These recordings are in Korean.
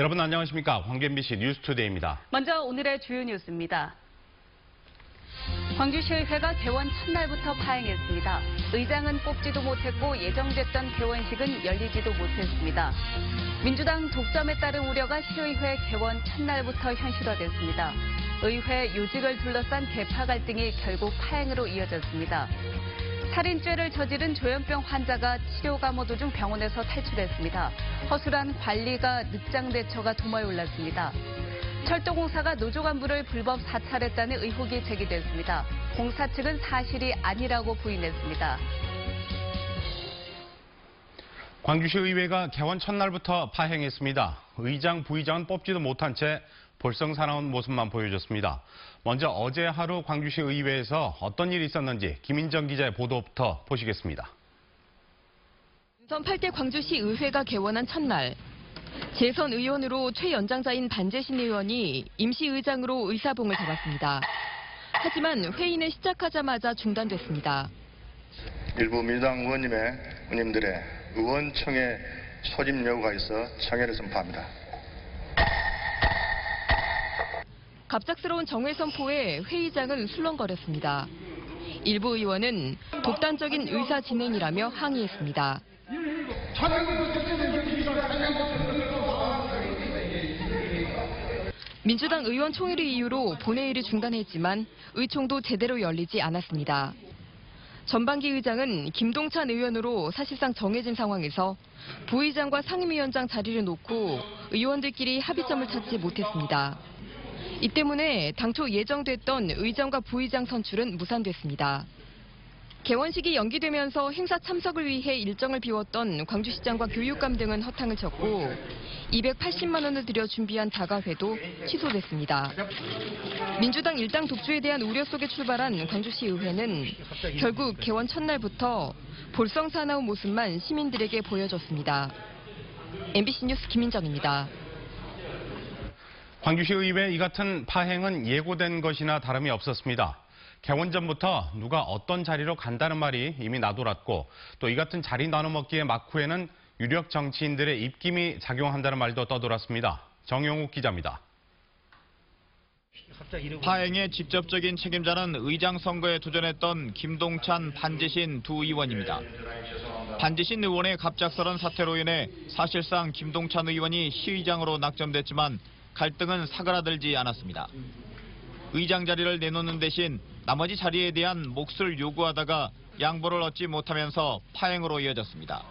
여러분 안녕하십니까? 광주 MBC 뉴스투데이입니다. 먼저 오늘의 주요 뉴스입니다. 광주시의회가 개원 첫날부터 파행했습니다. 의장은 뽑지도 못했고 예정됐던 개원식은 열리지도 못했습니다. 민주당 독점에 따른 우려가 시의회 개원 첫날부터 현실화됐습니다. 의회 요직을 둘러싼 계파 갈등이 결국 파행으로 이어졌습니다. 살인죄를 저지른 조현병 환자가 치료 감호 도중 병원에서 탈출했습니다. 허술한 관리가 늑장 대처가 도마에 올랐습니다. 철도공사가 노조 간부를 불법 사찰했다는 의혹이 제기됐습니다. 공사 측은 사실이 아니라고 부인했습니다. 광주시 의회가 개원 첫날부터 파행했습니다. 의장, 부의장은 뽑지도 못한 채 볼썽사나운 모습만 보여줬습니다. 먼저 어제 하루 광주시 의회에서 어떤 일이 있었는지 김인정 기자의 보도부터 보시겠습니다. 인선 8대 광주시 의회가 개원한 첫날, 재선 의원으로 최연장자인 반재신 의원이 임시의장으로 의사봉을 잡았습니다. 하지만 회의는 시작하자마자 중단됐습니다. 일부 민주당 의원님들의 의원청에 소집 요구가 있어 청회를 선포합니다. 갑작스러운 정회 선포에 회의장은 술렁거렸습니다. 일부 의원은 독단적인 의사 진행이라며 항의했습니다. 민주당 의원 총회를 이유로 본회의를 중단했지만 의총도 제대로 열리지 않았습니다. 전반기 의장은 김동찬 의원으로 사실상 정해진 상황에서 부의장과 상임위원장 자리를 놓고 의원들끼리 합의점을 찾지 못했습니다. 이 때문에 당초 예정됐던 의장과 부의장 선출은 무산됐습니다. 개원식이 연기되면서 행사 참석을 위해 일정을 비웠던 광주시장과 교육감 등은 허탕을 쳤고 280만 원을 들여 준비한 다가회도 취소됐습니다. 민주당 일당 독주에 대한 우려 속에 출발한 광주시 의회는 결국 개원 첫날부터 볼썽사나운 모습만 시민들에게 보여줬습니다. MBC 뉴스 김민정입니다. 광주시 의회 이 같은 파행은 예고된 것이나 다름이 없었습니다. 개원 전부터 누가 어떤 자리로 간다는 말이 이미 나돌았고 또 이 같은 자리 나눠먹기의 막후에는 유력 정치인들의 입김이 작용한다는 말도 떠돌았습니다. 정용욱 기자입니다. 파행의 직접적인 책임자는 의장 선거에 도전했던 김동찬, 반재신 두 의원입니다. 반재신 의원의 갑작스런 사퇴로 인해 사실상 김동찬 의원이 시의장으로 낙점됐지만 갈등은 사그라들지 않았습니다. 의장 자리를 내놓는 대신 나머지 자리에 대한 몫을 요구하다가 양보를 얻지 못하면서 파행으로 이어졌습니다.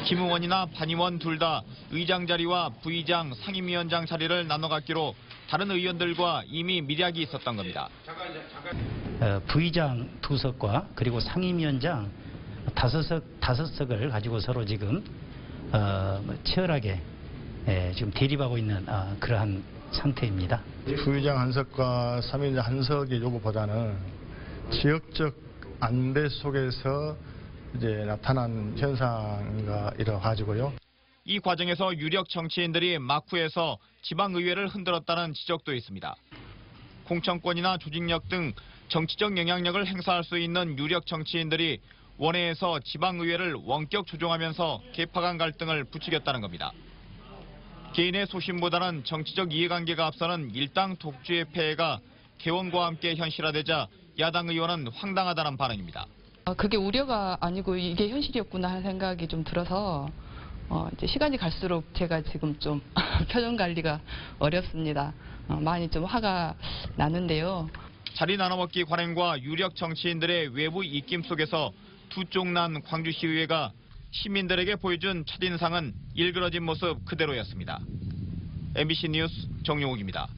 김 의원이나 반 의원 둘 다 의장 자리와 부의장, 상임위원장 자리를 나눠 갖기로 다른 의원들과 이미 밀약이 있었던 겁니다. 부의장 2석과 그리고 상임위원장 5석을 가지고 서로 지금 치열하게 지금 대립하고 있는 그러한 상태입니다. 부의장 1석과 상임위원장 1석의 요구보다는 지역적 안배 속에서 이제 나타난 현상과 이뤄가지고요. 이 과정에서 유력 정치인들이 막후에서 지방의회를 흔들었다는 지적도 있습니다. 공천권이나 조직력 등 정치적 영향력을 행사할 수 있는 유력 정치인들이 원회에서 지방의회를 원격 조종하면서 계파 간 갈등을 부추겼다는 겁니다. 개인의 소신보다는 정치적 이해관계가 앞서는 일당 독주의 폐해가 개원과 함께 현실화되자 야당 의원은 황당하다는 반응입니다. 그게 우려가 아니고 이게 현실이었구나 하는 생각이 좀 들어서 이제 시간이 갈수록 제가 지금 좀 표정 관리가 어렵습니다. 많이 좀 화가 나는데요. 자리 나눠먹기 관행과 유력 정치인들의 외부 입김 속에서 두 쪽 난 광주시의회가 시민들에게 보여준 첫인상은 일그러진 모습 그대로였습니다. MBC 뉴스 정용욱입니다.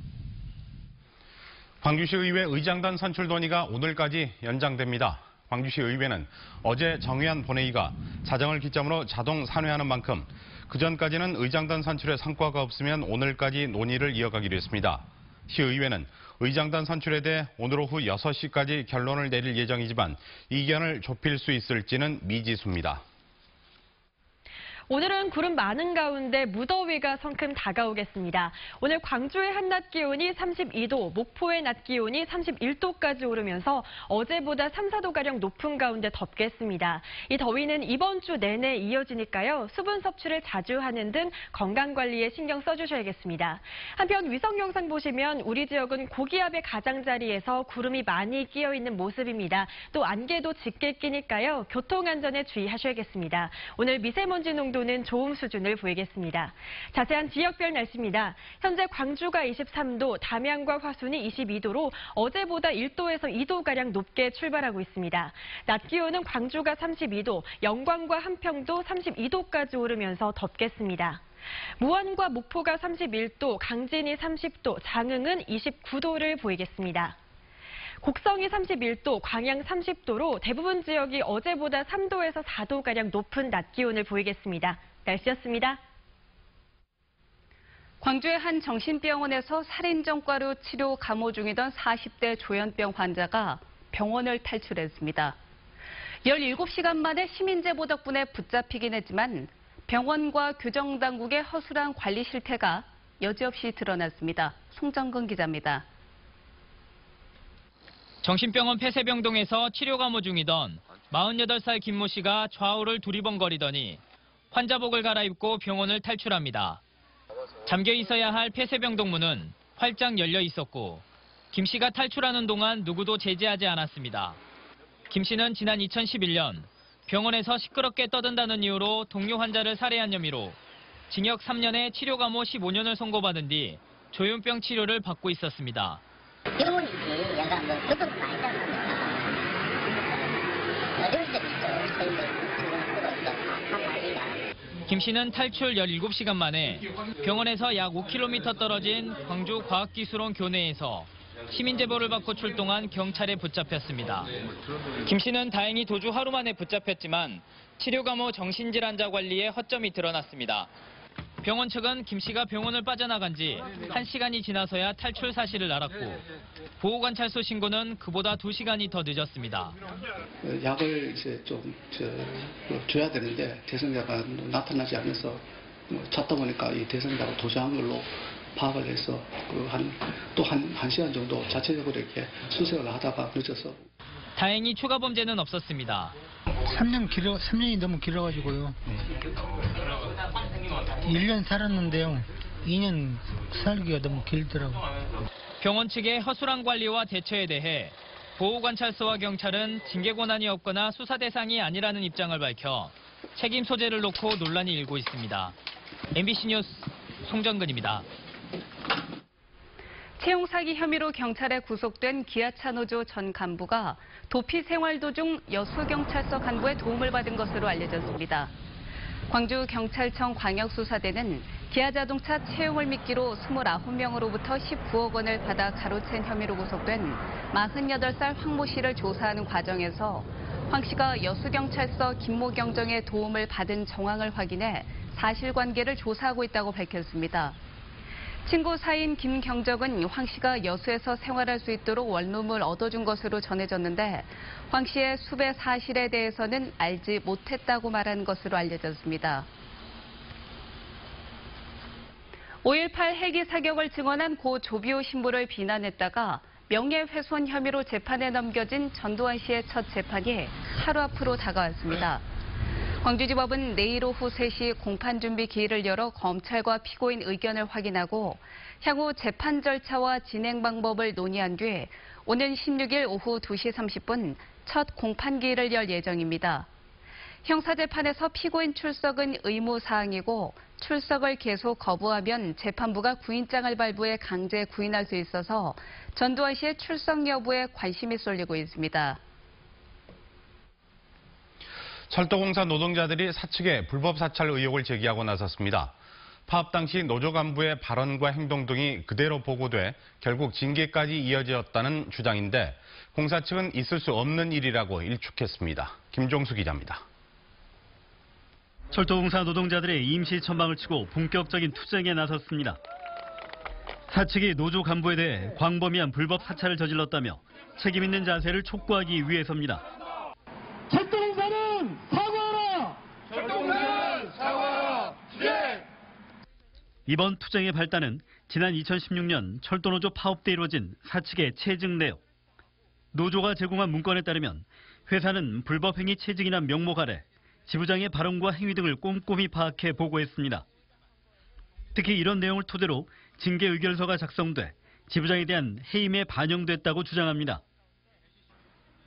광주시 의회 의장단 선출 논의가 오늘까지 연장됩니다. 광주시 의회는 어제 정의한 본회의가 자정을 기점으로 자동 산회하는 만큼 그전까지는 의장단 선출에 성과가 없으면 오늘까지 논의를 이어가기로 했습니다. 시의회는 의장단 선출에 대해 오늘 오후 6시까지 결론을 내릴 예정이지만 이견을 좁힐 수 있을지는 미지수입니다. 오늘은 구름 많은 가운데 무더위가 성큼 다가오겠습니다. 오늘 광주의 한낮 기온이 32도, 목포의 낮 기온이 31도까지 오르면서 어제보다 3, 4도가량 높은 가운데 덥겠습니다. 이 더위는 이번 주 내내 이어지니까요. 수분 섭취를 자주 하는 등 건강관리에 신경 써주셔야겠습니다. 한편 위성 영상 보시면 우리 지역은 고기압의 가장자리에서 구름이 많이 끼어있는 모습입니다. 또 안개도 짙게 끼니까요. 교통안전에 주의하셔야겠습니다. 오늘 미세먼지 농도는 좋음 수준을 보이겠습니다. 자세한 지역별 날씨입니다. 현재 광주가 23도, 담양과 화순이 22도로 어제보다 1도에서 2도가량 높게 출발하고 있습니다. 낮 기온은 광주가 32도, 영광과 한평도 32도까지 오르면서 덥겠습니다. 무안과 목포가 31도, 강진이 30도, 장흥은 29도를 보이겠습니다. 곡성이 31도, 광양 30도로 대부분 지역이 어제보다 3도에서 4도가량 높은 낮 기온을 보이겠습니다. 날씨였습니다. 광주의 한 정신병원에서 살인전과로 치료 감호 중이던 40대 조현병 환자가 병원을 탈출했습니다. 17시간 만에 시민제보 덕분에 붙잡히긴 했지만 병원과 교정당국의 허술한 관리 실태가 여지없이 드러났습니다. 송정근 기자입니다. 정신병원 폐쇄병동에서 치료 감호 중이던 48살 김모 씨가 좌우를 두리번거리더니 환자복을 갈아입고 병원을 탈출합니다. 잠겨 있어야 할 폐쇄병동 문은 활짝 열려 있었고 김 씨가 탈출하는 동안 누구도 제지하지 않았습니다. 김 씨는 지난 2011년 병원에서 시끄럽게 떠든다는 이유로 동료 환자를 살해한 혐의로 징역 3년에 치료 감호 15년을 선고받은 뒤 조현병 치료를 받고 있었습니다. 병원이지 약간 뭐 그것도 많이 잖습니까. 어려울 때도 있죠. 김 씨는 탈출 17시간 만에 병원에서 약 5km 떨어진 광주 과학기술원 교내에서 시민 제보를 받고 출동한 경찰에 붙잡혔습니다. 김 씨는 다행히 도주 하루 만에 붙잡혔지만 치료 감호 정신질환자 관리에 허점이 드러났습니다. 병원 측은 김 씨가 병원을 빠져나간 지 1시간이 지나서야 탈출 사실을 알았고 보호관찰소 신고는 그보다 2시간이 더 늦었습니다. 약을 이제 좀 줘야 되는데 대상자가 나타나지 않아서 찾다 보니까 이 대상자가 도주한 걸로 파악을 해서 또 한 시간 정도 자체적으로 이렇게 수색을 하다가 늦어서. 다행히 추가 범죄는 없었습니다. 3년이 너무 길어가지고요. 1년 살았는데요. 2년 살기가 너무 길더라고요. 병원 측의 허술한 관리와 대처에 대해 보호관찰소와 경찰은 징계 권한이 없거나 수사 대상이 아니라는 입장을 밝혀 책임 소재를 놓고 논란이 일고 있습니다. MBC 뉴스 송정근입니다. 채용 사기 혐의로 경찰에 구속된 기아차 노조 전 간부가 도피 생활 도중 여수경찰서 간부의 도움을 받은 것으로 알려졌습니다. 광주경찰청 광역수사대는 기아자동차 채용을 미끼로 29명으로부터 19억 원을 받아 가로챈 혐의로 구속된 48살 황모 씨를 조사하는 과정에서 황 씨가 여수경찰서 김모경정의 도움을 받은 정황을 확인해 사실관계를 조사하고 있다고 밝혔습니다. 친구 사이인 김경적은 황 씨가 여수에서 생활할 수 있도록 원룸을 얻어준 것으로 전해졌는데 황 씨의 수배 사실에 대해서는 알지 못했다고 말한 것으로 알려졌습니다. 5.18 헬기 사격을 증언한 고 조비오 신부를 비난했다가 명예훼손 혐의로 재판에 넘겨진 전두환 씨의 첫 재판이 하루 앞으로 다가왔습니다. 광주지법은 내일 오후 3시 공판 준비 기일을 열어 검찰과 피고인 의견을 확인하고 향후 재판 절차와 진행 방법을 논의한 뒤 오는 16일 오후 2시 30분 첫 공판 기일을 열 예정입니다. 형사재판에서 피고인 출석은 의무사항이고 출석을 계속 거부하면 재판부가 구인장을 발부해 강제 구인할 수 있어서 전두환 씨의 출석 여부에 관심이 쏠리고 있습니다. 철도공사 노동자들이 사측에 불법 사찰 의혹을 제기하고 나섰습니다. 파업 당시 노조 간부의 발언과 행동 등이 그대로 보고돼 결국 징계까지 이어졌다는 주장인데 공사 측은 있을 수 없는 일이라고 일축했습니다. 김종수 기자입니다. 철도공사 노동자들의 임시 천방을 치고 본격적인 투쟁에 나섰습니다. 사측이 노조 간부에 대해 광범위한 불법 사찰을 저질렀다며 책임 있는 자세를 촉구하기 위해서입니다. 철도공사는 사과하라! 철도공사는 사과하라! 이번 투쟁의 발단은 지난 2016년 철도노조 파업 때 이루어진 사측의 채증 내역. 노조가 제공한 문건에 따르면 회사는 불법행위 채증이란 명목 아래 지부장의 발언과 행위 등을 꼼꼼히 파악해 보고했습니다. 특히 이런 내용을 토대로 징계 의결서가 작성돼 지부장에 대한 해임에 반영됐다고 주장합니다.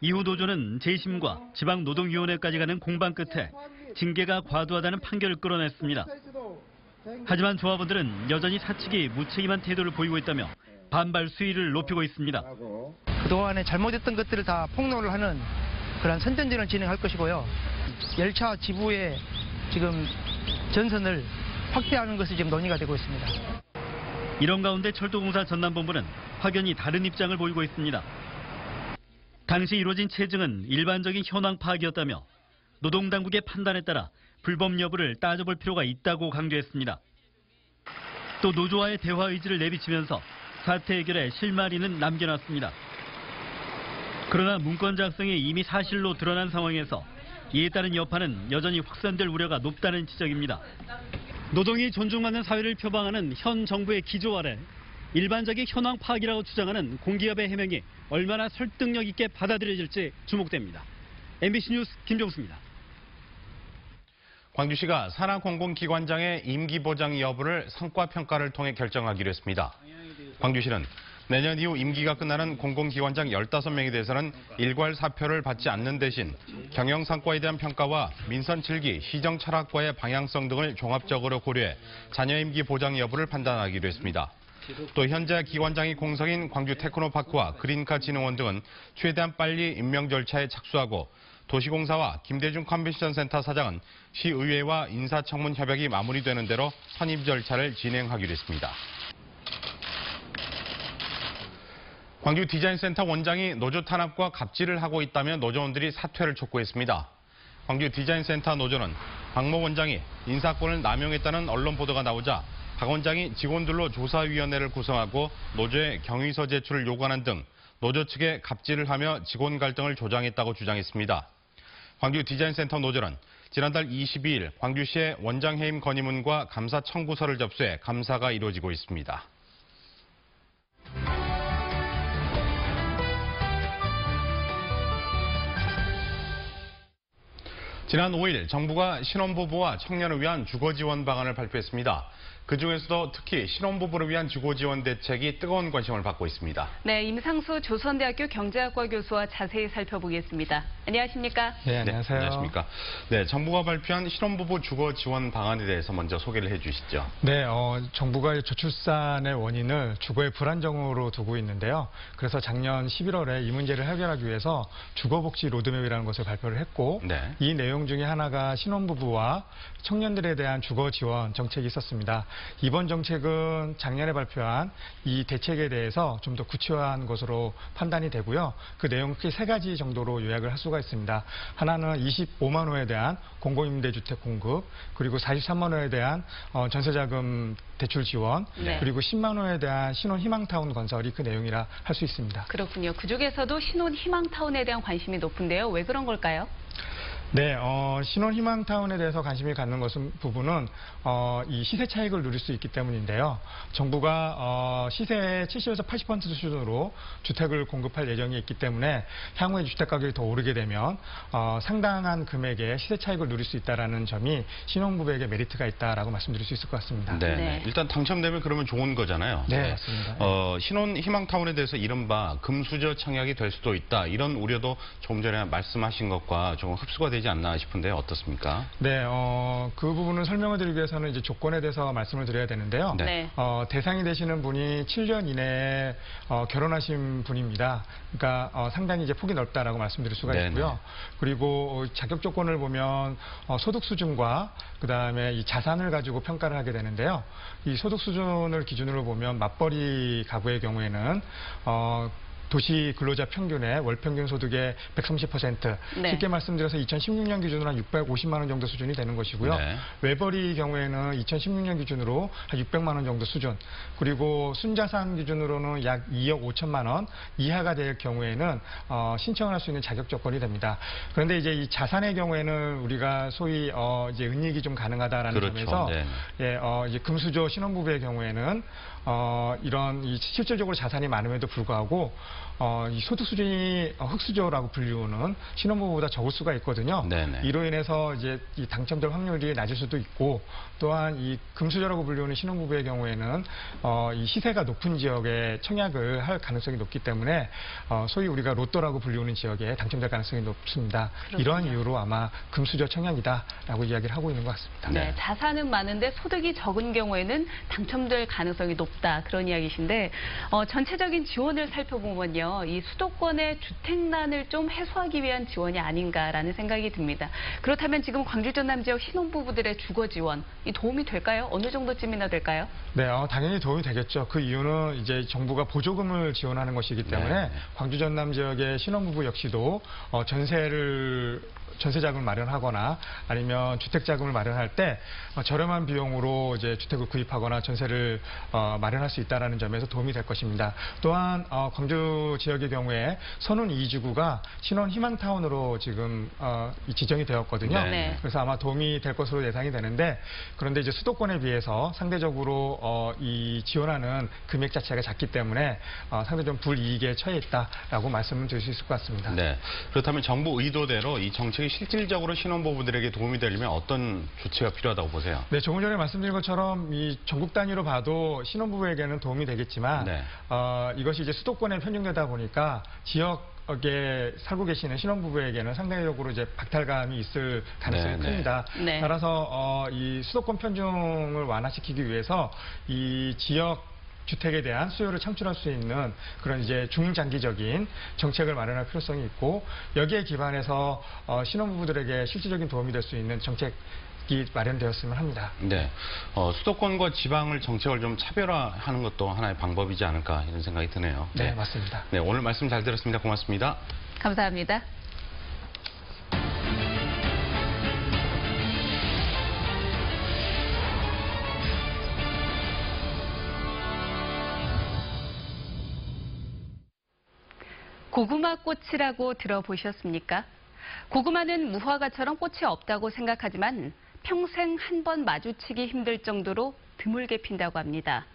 이후 노조는 재심과 지방노동위원회까지 가는 공방 끝에 징계가 과도하다는 판결을 끌어냈습니다. 하지만 조합원들은 여전히 사측이 무책임한 태도를 보이고 있다며 반발 수위를 높이고 있습니다. 그동안에 잘못했던 것들을 다 폭로를 하는 그런 선전전을 진행할 것이고요. 열차 지부의 지금 전선을 확대하는 것이 지금 논의가 되고 있습니다. 이런 가운데 철도공사 전남본부는 확연히 다른 입장을 보이고 있습니다. 당시 이루어진 채증은 일반적인 현황 파악이었다며 노동당국의 판단에 따라 불법 여부를 따져볼 필요가 있다고 강조했습니다. 또 노조와의 대화 의지를 내비치면서 사태 해결에 실마리는 남겨놨습니다. 그러나 문건 작성이 이미 사실로 드러난 상황에서 이에 따른 여파는 여전히 확산될 우려가 높다는 지적입니다. 노동이 존중받는 사회를 표방하는 현 정부의 기조 아래 일반적인 현황 파악이라고 주장하는 공기업의 해명이 얼마나 설득력 있게 받아들여질지 주목됩니다. MBC 뉴스 김종수입니다. 광주시가 산하공공기관장의 임기 보장 여부를 성과평가를 통해 결정하기로 했습니다. 광주시는 내년 이후 임기가 끝나는 공공기관장 15명에 대해서는 일괄 사표를 받지 않는 대신 경영성과에 대한 평가와 민선 7기 시정 철학과의 방향성 등을 종합적으로 고려해 자녀 임기 보장 여부를 판단하기로 했습니다. 또 현재 기관장이 공석인 광주 테크노파크와 그린카 진흥원 등은 최대한 빨리 임명 절차에 착수하고 도시공사와 김대중 컨벤션센터 사장은 시의회와 인사청문 협약이 마무리되는 대로 선임 절차를 진행하기로 했습니다. 광주 디자인센터 원장이 노조 탄압과 갑질을 하고 있다며 노조원들이 사퇴를 촉구했습니다. 광주 디자인센터 노조는 박모 원장이 인사권을 남용했다는 언론 보도가 나오자 박 원장이 직원들로 조사위원회를 구성하고 노조에 경위서 제출을 요구하는 등 노조 측에 갑질을 하며 직원 갈등을 조장했다고 주장했습니다. 광주 디자인센터 노조는 지난달 22일 광주시에 원장 해임 건의문과 감사 청구서를 접수해 감사가 이루어지고 있습니다. 지난 5일 정부가 신혼부부와 청년을 위한 주거지원 방안을 발표했습니다. 그중에서도 특히 신혼부부를 위한 주거지원 대책이 뜨거운 관심을 받고 있습니다. 네, 임상수 조선대학교 경제학과 교수와 자세히 살펴보겠습니다. 안녕하십니까? 네, 안녕하세요. 네, 안녕하십니까? 네, 정부가 발표한 신혼부부 주거지원 방안에 대해서 먼저 소개를 해주시죠. 네, 정부가 저출산의 원인을 주거의 불안정으로 두고 있는데요. 그래서 작년 11월에 이 문제를 해결하기 위해서 주거복지 로드맵이라는 것을 발표를 했고, 네. 이 내용 중에 하나가 신혼부부와 청년들에 대한 주거지원 정책이 있었습니다. 이번 정책은 작년에 발표한 이 대책에 대해서 좀 더 구체화한 것으로 판단이 되고요. 그 내용 크게 세 가지 정도로 요약을 할 수가 있습니다. 하나는 25만 호에 대한 공공임대주택 공급, 그리고 43만 호에 대한 전세자금 대출 지원, 네. 그리고 10만 호에 대한 신혼희망타운 건설이 그 내용이라 할 수 있습니다. 그렇군요. 그중에서도 신혼희망타운에 대한 관심이 높은데요. 왜 그런 걸까요? 네, 신혼희망타운에 대해서 관심을 갖는 것은 부분은 이 시세 차익을 누릴 수 있기 때문인데요. 정부가 시세의 70에서 80% 수준으로 주택을 공급할 예정이 있기 때문에 향후에 주택 가격이 더 오르게 되면 상당한 금액의 시세 차익을 누릴 수 있다는 점이 신혼부부에게 메리트가 있다라고 말씀드릴 수 있을 것 같습니다. 네, 네. 일단 당첨되면 그러면 좋은 거잖아요. 네, 맞습니다. 신혼희망타운에 대해서 이른바 금수저 청약이 될 수도 있다. 이런 우려도 조금 전에 말씀하신 것과 조금 흡수가 되지 않나 싶은데 어떻습니까? 네, 그 부분을 설명을 드리기 위해서는 이제 조건에 대해서 말씀을 드려야 되는데요. 네. 대상이 되시는 분이 7년 이내에 결혼하신 분입니다. 그러니까 상당히 이제 폭이 넓다라고 말씀드릴 수가 네네. 있고요. 그리고 자격 조건을 보면 소득 수준과 그다음에 이 자산을 가지고 평가를 하게 되는데요. 이 소득 수준을 기준으로 보면 맞벌이 가구의 경우에는 도시 근로자 평균의 월 평균 소득의 130%, 네. 쉽게 말씀드려서 2016년 기준으로 한 650만 원 정도 수준이 되는 것이고요. 네. 외벌이 경우에는 2016년 기준으로 한 600만 원 정도 수준, 그리고 순자산 기준으로는 약 2억 5천만 원 이하가 될 경우에는 신청을 할 수 있는 자격 조건이 됩니다. 그런데 이제 이 자산의 경우에는 우리가 소위 이제 은닉이 좀 가능하다라는 그렇죠. 점에서 네. 예, 이제 금수저 신혼부부의 경우에는 이런 실질적으로 자산이 많음에도 불구하고 이 소득 수준이 흑수저라고 불리우는 신혼부부보다 적을 수가 있거든요. 네네. 이로 인해서 이제 이 당첨될 확률이 낮을 수도 있고, 또한 이 금수저라고 불리우는 신혼부부의 경우에는 이 시세가 높은 지역에 청약을 할 가능성이 높기 때문에 소위 우리가 로또라고 불리우는 지역에 당첨될 가능성이 높습니다. 그렇군요. 이러한 이유로 아마 금수저 청약이다라고 이야기를 하고 있는 것 같습니다. 네, 자산은 많은데 소득이 적은 경우에는 당첨될 가능성이 높다, 그런 이야기신데 전체적인 지원을 살펴보면요, 이 수도권의 주택난을 좀 해소하기 위한 지원이 아닌가라는 생각이 듭니다. 그렇다면 지금 광주 전남 지역 신혼부부들의 주거 지원, 이 도움이 될까요? 어느 정도쯤이나 될까요? 네, 당연히 도움이 되겠죠. 그 이유는 이제 정부가 보조금을 지원하는 것이기 때문에 네. 광주 전남 지역의 신혼부부 역시도 전세 자금을 마련하거나 아니면 주택 자금을 마련할 때 저렴한 비용으로 이제 주택을 구입하거나 전세를 마련할 수 있다라는 점에서 도움이 될 것입니다. 또한 광주 지역의 경우에 선운 2지구가 신혼 희망타운으로 지금 지정이 되었거든요. 네. 그래서 아마 도움이 될 것으로 예상이 되는데, 그런데 이제 수도권에 비해서 상대적으로 이 지원하는 금액 자체가 작기 때문에 상대적으로 불이익에 처해 있다라고 말씀을 드릴 수 있을 것 같습니다. 네. 그렇다면 정부 의도대로 이 정책이 실질적으로 신혼부부들에게 도움이 되려면 어떤 조치가 필요하다고 보세요? 네, 조금 전에 말씀드린 것처럼 이 전국 단위로 봐도 신혼부부에게는 도움이 되겠지만 네. 이것이 이제 수도권에 편중되다 보니까 지역에 살고 계시는 신혼부부에게는 상대적으로 이제 박탈감이 있을 가능성이 네, 큽니다. 네. 따라서 이 수도권 편중을 완화시키기 위해서 이 지역 주택에 대한 수요를 창출할 수 있는 그런 이제 중장기적인 정책을 마련할 필요성이 있고, 여기에 기반해서 신혼부부들에게 실질적인 도움이 될 수 있는 정책이 마련되었으면 합니다. 네. 수도권과 지방을 정책을 좀 차별화하는 것도 하나의 방법이지 않을까 이런 생각이 드네요. 네, 맞습니다. 네, 오늘 말씀 잘 들었습니다. 고맙습니다. 감사합니다. 고구마 꽃이라고 들어보셨습니까? 고구마는 무화과처럼 꽃이 없다고 생각하지만 평생 한 번 마주치기 힘들 정도로 드물게 핀다고 합니다.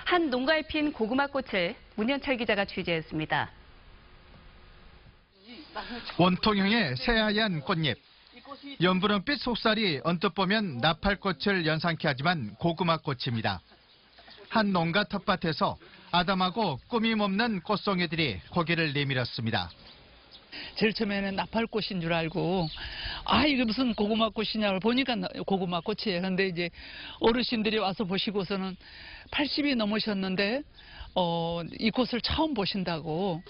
한 농가에 핀 고구마 꽃을 문현철 기자가 취재했습니다. 원통형의 새하얀 꽃잎. 연분홍빛 속살이 언뜻 보면 나팔꽃을 연상케 하지만 고구마 꽃입니다. 한 농가 텃밭에서 아담하고 꾸밈 없는 꽃송이들이 고개를 내밀었습니다. 제일 처음에는 나팔꽃인 줄 알고 이게 무슨 고구마 꽃이냐고 보니까 고구마 꽃이에요. 그런데 이제 어르신들이 와서 보시고서는 80이 넘으셨는데 이 꽃을 처음 보신다고.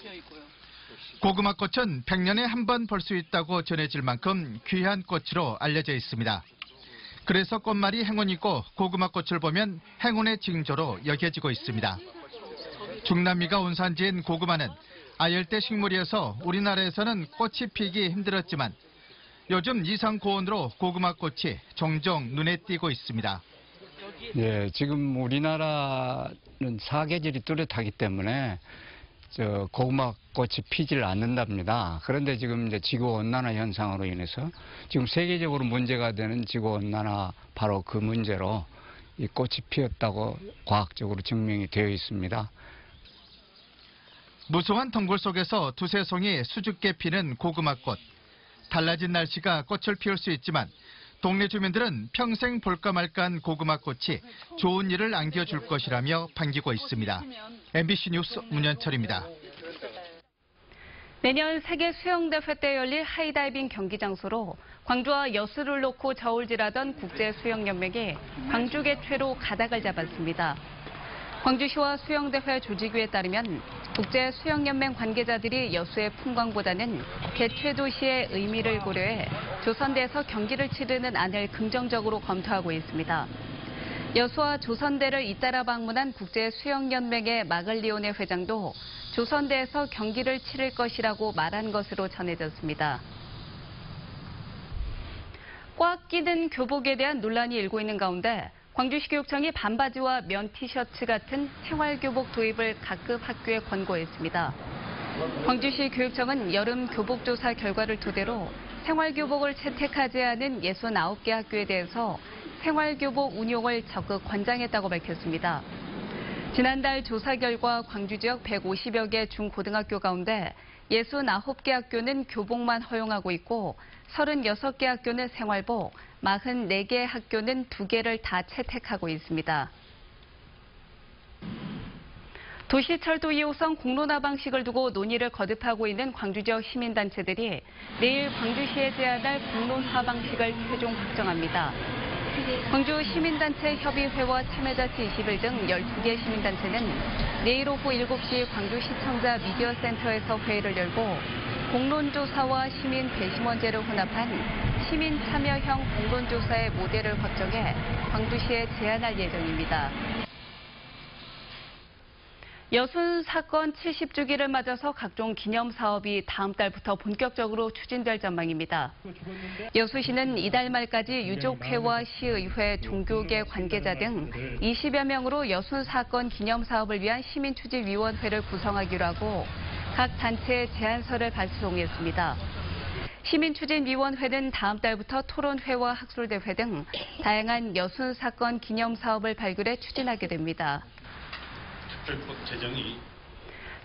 고구마 꽃은 100년에 한 번 볼 수 있다고 전해질 만큼 귀한 꽃으로 알려져 있습니다. 그래서 꽃말이 행운이고 고구마 꽃을 보면 행운의 징조로 여겨지고 있습니다. 중남미가 원산지인 고구마는 아열대 식물이어서 우리나라에서는 꽃이 피기 힘들었지만 요즘 이상 고온으로 고구마 꽃이 종종 눈에 띄고 있습니다. 네, 지금 우리나라는 사계절이 뚜렷하기 때문에 고구마 꽃이 피질 않는답니다. 그런데 지금 이제 지구 온난화 현상으로 인해서 지금 세계적으로 문제가 되는 지구 온난화 바로 그 문제로 이 꽃이 피었다고 과학적으로 증명이 되어 있습니다. 무성한 덩굴 속에서 두세 송이 수줍게 피는 고구마꽃. 달라진 날씨가 꽃을 피울 수 있지만 동네 주민들은 평생 볼까 말까한 고구마꽃이 좋은 일을 안겨줄 것이라며 반기고 있습니다. MBC 뉴스 문현철입니다. 내년 세계 수영대회 때 열릴 하이다이빙 경기 장소로 광주와 여수를 놓고 저울질하던 국제수영연맹이 광주 개최로 가닥을 잡았습니다. 광주시와 수영대회 조직위에 따르면 국제수영연맹 관계자들이 여수의 풍광보다는 개최 도시의 의미를 고려해 조선대에서 경기를 치르는 안을 긍정적으로 검토하고 있습니다. 여수와 조선대를 잇따라 방문한 국제수영연맹의 마글리오네 회장도 조선대에서 경기를 치를 것이라고 말한 것으로 전해졌습니다. 꽉 끼는 교복에 대한 논란이 일고 있는 가운데 광주시 교육청이 반바지와 면 티셔츠 같은 생활교복 도입을 각급 학교에 권고했습니다. 광주시 교육청은 여름 교복 조사 결과를 토대로 생활교복을 채택하지 않은 69개 학교에 대해서 생활교복 운용을 적극 권장했다고 밝혔습니다. 지난달 조사 결과 광주 지역 150여 개 중고등학교 가운데 69개 학교는 교복만 허용하고 있고 36개 학교는 생활복, 44개 학교는 2개를 다 채택하고 있습니다. 도시철도 2호선 공론화 방식을 두고 논의를 거듭하고 있는 광주 지역 시민단체들이 내일 광주시에 제안할 공론화 방식을 최종 확정합니다. 광주 시민단체 협의회와 참여자치 21 등 12개 시민단체는 내일 오후 7시 광주시청자 미디어센터에서 회의를 열고 공론조사와 시민 배심원제를 혼합한 시민 참여형 공론조사의 모델을 확정해 광주시에 제안할 예정입니다. 여순 사건 70주기를 맞아서 각종 기념 사업이 다음 달부터 본격적으로 추진될 전망입니다. 여수시는 이달 말까지 유족회와 시의회, 종교계 관계자 등 20여 명으로 여순 사건 기념 사업을 위한 시민추진위원회를 구성하기로 하고 각 단체에 제안서를 발송했습니다. 시민추진위원회는 다음 달부터 토론회와 학술대회 등 다양한 여순 사건 기념 사업을 발굴해 추진하게 됩니다.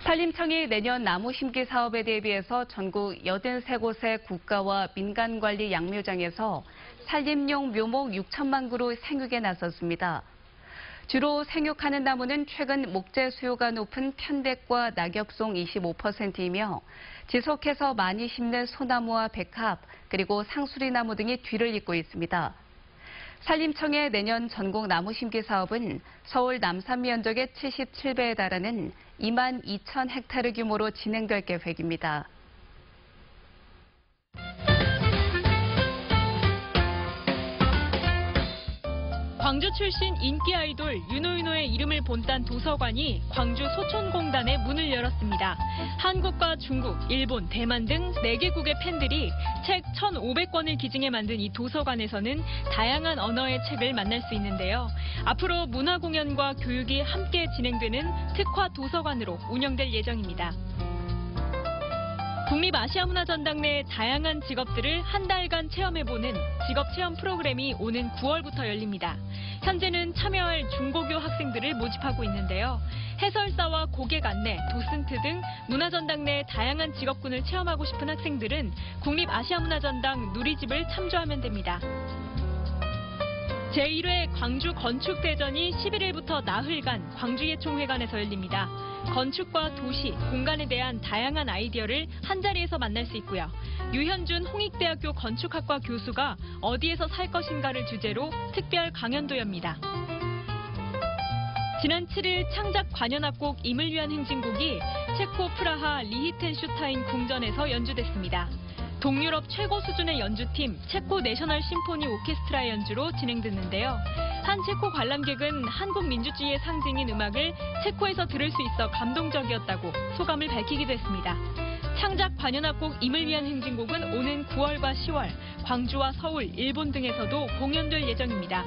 산림청이 내년 나무 심기 사업에 대비해서 전국 83곳의 국가와 민간관리 양묘장에서 산림용 묘목 6천만 그루 생육에 나섰습니다. 주로 생육하는 나무는 최근 목재 수요가 높은 편백과 낙엽송 25%이며 지속해서 많이 심는 소나무와 백합, 그리고 상수리나무 등이 뒤를 잇고 있습니다. 산림청의 내년 전국 나무 심기 사업은 서울 남산 면적의 77배에 달하는 2만 2천 헥타르 규모로 진행될 계획입니다. 광주 출신 인기 아이돌 윤호윤호의 이름을 본딴 도서관이 광주 소촌공단에 문을 열었습니다. 한국과 중국, 일본, 대만 등 4개국의 팬들이 책 1,500권을 기증해 만든 이 도서관에서는 다양한 언어의 책을 만날 수 있는데요. 앞으로 문화 공연과 교육이 함께 진행되는 특화 도서관으로 운영될 예정입니다. 국립아시아문화전당 내 다양한 직업들을 한 달간 체험해보는 직업체험 프로그램이 오는 9월부터 열립니다. 현재는 참여할 중고교 학생들을 모집하고 있는데요. 해설사와 고객 안내, 도슨트 등 문화전당 내 다양한 직업군을 체험하고 싶은 학생들은 국립아시아문화전당 누리집을 참조하면 됩니다. 제1회 광주 건축대전이 11일부터 나흘간 광주예총회관에서 열립니다. 건축과 도시, 공간에 대한 다양한 아이디어를 한자리에서 만날 수 있고요. 유현준 홍익대학교 건축학과 교수가 어디에서 살 것인가를 주제로 특별 강연도 엽니다. 지난 7일 창작 관현악곡 임을 위한 행진곡이 체코 프라하 리히텐슈타인 궁전에서 연주됐습니다. 동유럽 최고 수준의 연주팀 체코 내셔널 심포니 오케스트라의 연주로 진행됐는데요. 한 체코 관람객은 한국 민주주의의 상징인 음악을 체코에서 들을 수 있어 감동적이었다고 소감을 밝히기도 했습니다. 창작 관현악곡 임을 위한 행진곡은 오는 9월과 10월 광주와 서울, 일본 등에서도 공연될 예정입니다.